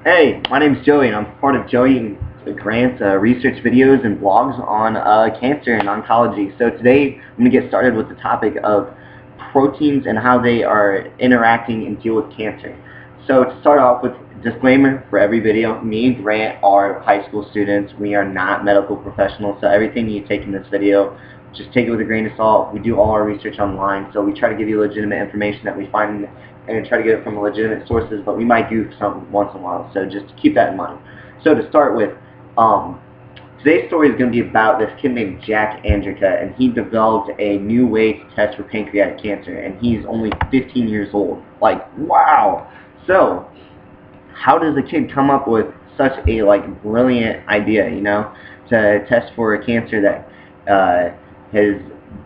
Hey, my name's Joey, and I'm part of Joey and Grant's research videos and blogs on cancer and oncology. So today I'm going to get started with the topic of proteins and how they are interacting and deal with cancer. So to start off with, disclaimer for every video, me and Grant are high school students. We are not medical professionals, so everything you take in this video, just take it with a grain of salt. We do all our research online, so we try to give you legitimate information that we find and try to get it from legitimate sources, but we might goof some once in a while, so just keep that in mind. So to start with, today's story is going to be about this kid named Jack Andrica, and he developed a new way to test for pancreatic cancer, and he's only 15 years old. Like, wow! So, how does a kid come up with such a brilliant idea, to test for a cancer that has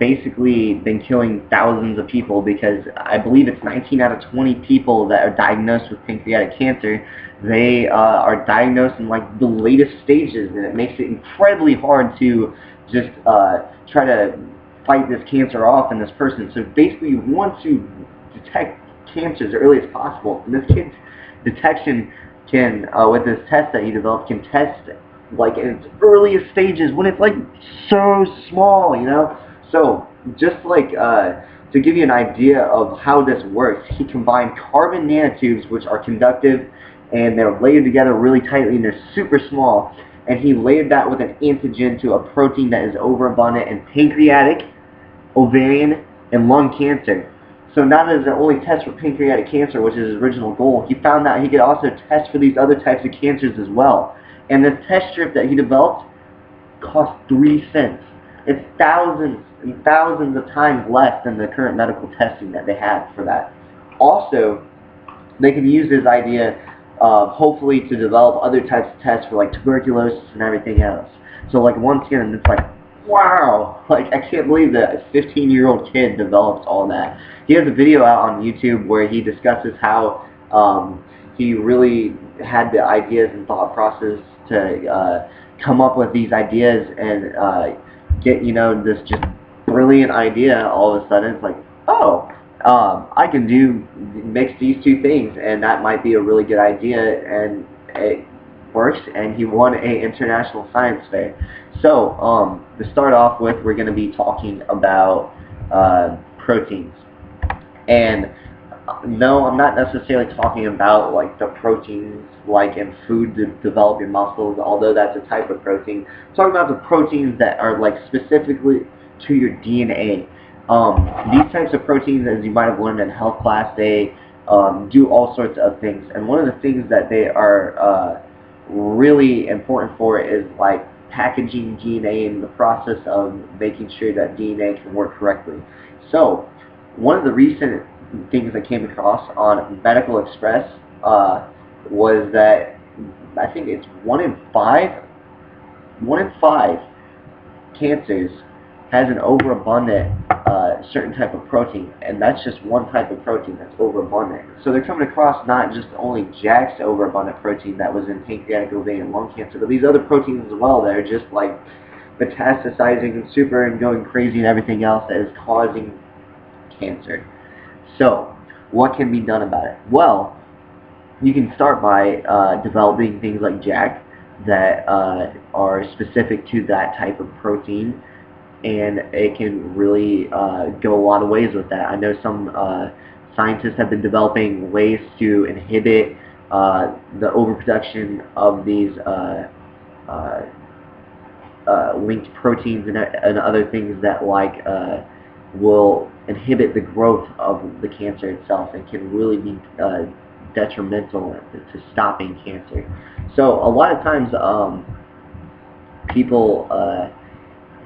basically been killing thousands of people? Because I believe it's 19 out of 20 people that are diagnosed with pancreatic cancer, they are diagnosed in the latest stages, and it makes it incredibly hard to just try to fight this cancer off in this person. So basically you want to detect cancer as early as possible, and this kid's detection can, with this test that he developed, can test in its earliest stages when it's so small. So just to give you an idea of how this works, he combined carbon nanotubes, which are conductive, and they're layered together really tightly, and they're super small, and he layered that with an antigen to a protein that is overabundant in pancreatic, ovarian, and lung cancer. So not as it only tests for pancreatic cancer, which is his original goal, he found that he could also test for these other types of cancers as well. And this test strip that he developed cost 3 cents. It's thousands and thousands of times less than the current medical testing that they have for that. Also, they can use this idea hopefully to develop other types of tests for tuberculosis and everything else. So once again, it's wow, I can't believe that a 15-year-old kid developed all that. He has a video out on YouTube where he discusses how he really had the ideas and thought process to come up with these ideas and get this just brilliant idea. All of a sudden, it's oh, I can mix these two things, and that might be a really good idea, and it works, and he won an international science fair. So, to start off with, we're going to be talking about proteins. And no, I'm not necessarily talking about the proteins in food to develop your muscles, although that's a type of protein. I'm talking about the proteins that are specifically to your DNA. These types of proteins, as you might have learned in health class, they do all sorts of things. And one of the things that they are really important for is packaging DNA and the process of making sure that DNA can work correctly. So, one of the recent things I came across on Medical Express was that I think it's 1 in 5 cancers has an overabundant certain type of protein, and that's just one type of protein that's overabundant. So they're coming across not just only Jack's overabundant protein that was in pancreatic, ovarian, and lung cancer, but these other proteins as well that are just metastasizing and super and going crazy and everything else that is causing cancer. So, what can be done about it? Well, you can start by developing things like Jack that are specific to that type of protein, and it can really go a lot of ways with that. I know some scientists have been developing ways to inhibit the overproduction of these linked proteins and other things that will inhibit the growth of the cancer itself and can really be detrimental to stopping cancer. So a lot of times people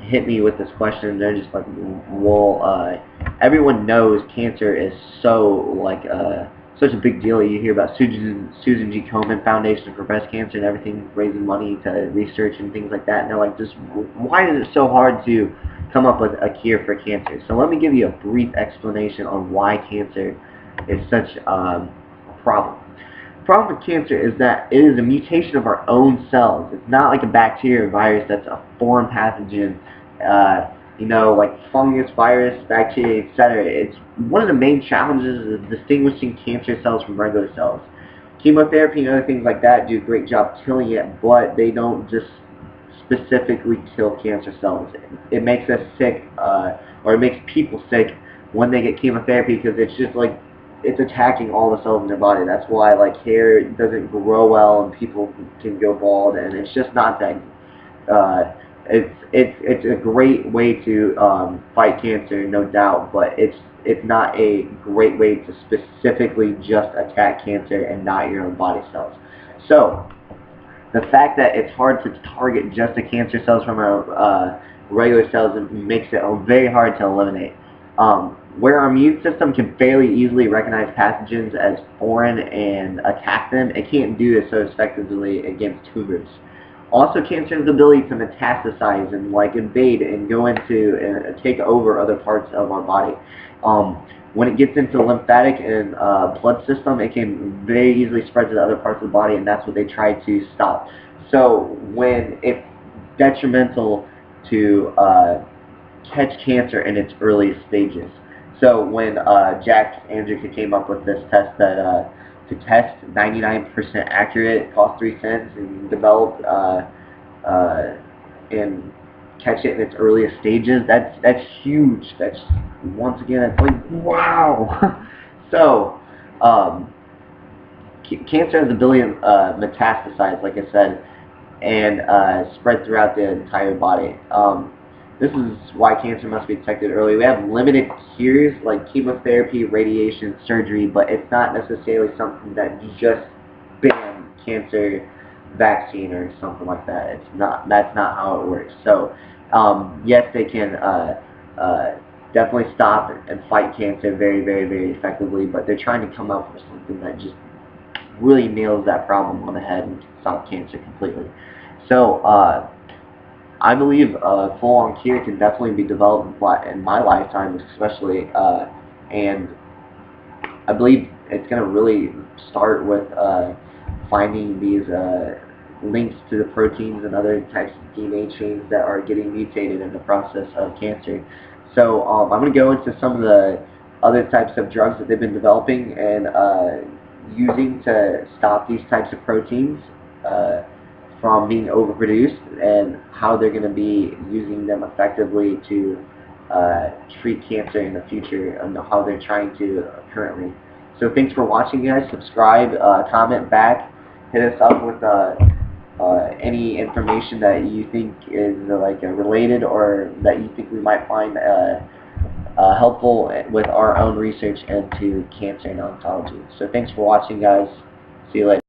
hit me with this question, and they're just well, everyone knows cancer is so such a big deal. You hear about Susan G. Komen Foundation for Breast Cancer and everything, raising money to research and things like that. And they're just why is it so hard to come up with a cure for cancer? So let me give you a brief explanation on why cancer is such a problem. The problem with cancer is that it is a mutation of our own cells. It's not like a bacteria or virus that's a foreign pathogen, fungus, virus, bacteria, etc. It's one of the main challenges is distinguishing cancer cells from regular cells. Chemotherapy and other things like that do a great job killing it, but they don't just specifically kill cancer cells. It makes us sick, or it makes people sick when they get chemotherapy, because it's just like it's attacking all the cells in their body. That's why like hair doesn't grow well and people can go bald, and it's just not that. It's a great way to fight cancer, no doubt, but it's not a great way to specifically just attack cancer and not your own body cells. So the fact that it's hard to target just the cancer cells from our regular cells makes it very hard to eliminate. Where our immune system can fairly easily recognize pathogens as foreign and attack them, it can't do it so effectively against tumors. Also, cancer's ability to metastasize and like invade and go into and take over other parts of our body. When it gets into the lymphatic and blood system, it can very easily spread to the other parts of the body, and that's what they try to stop. So when it's detrimental to catch cancer in its earliest stages. So when Jack Andrews came up with this test that to test 99% accurate, cost 3 cents, and develop and catch it in its earliest stages, that's huge. That's, once again, it's like, wow. So cancer has the ability to metastasize, like I said, and spread throughout the entire body. This is why cancer must be detected early. We have limited cures like chemotherapy, radiation, surgery, but it's not necessarily something that just bam, cancer vaccine or something like that. It's not. That's not how it works. So yes, they can definitely stop and fight cancer very, very, very effectively, but they're trying to come up with something that just really nails that problem on the head and stop cancer completely. So I believe a full-on cure can definitely be developed in my lifetime, especially, and I believe it's going to really start with finding these links to the proteins and other types of DNA chains that are getting mutated in the process of cancer. So I'm going to go into some of the other types of drugs that they've been developing and using to stop these types of proteins from being overproduced, and how they're going to be using them effectively to treat cancer in the future, and how they're trying to currently. So thanks for watching, guys. Subscribe, comment back, hit us up with any information that you think is like related, or that you think we might find helpful with our own research into cancer and oncology. So thanks for watching, guys. See you later.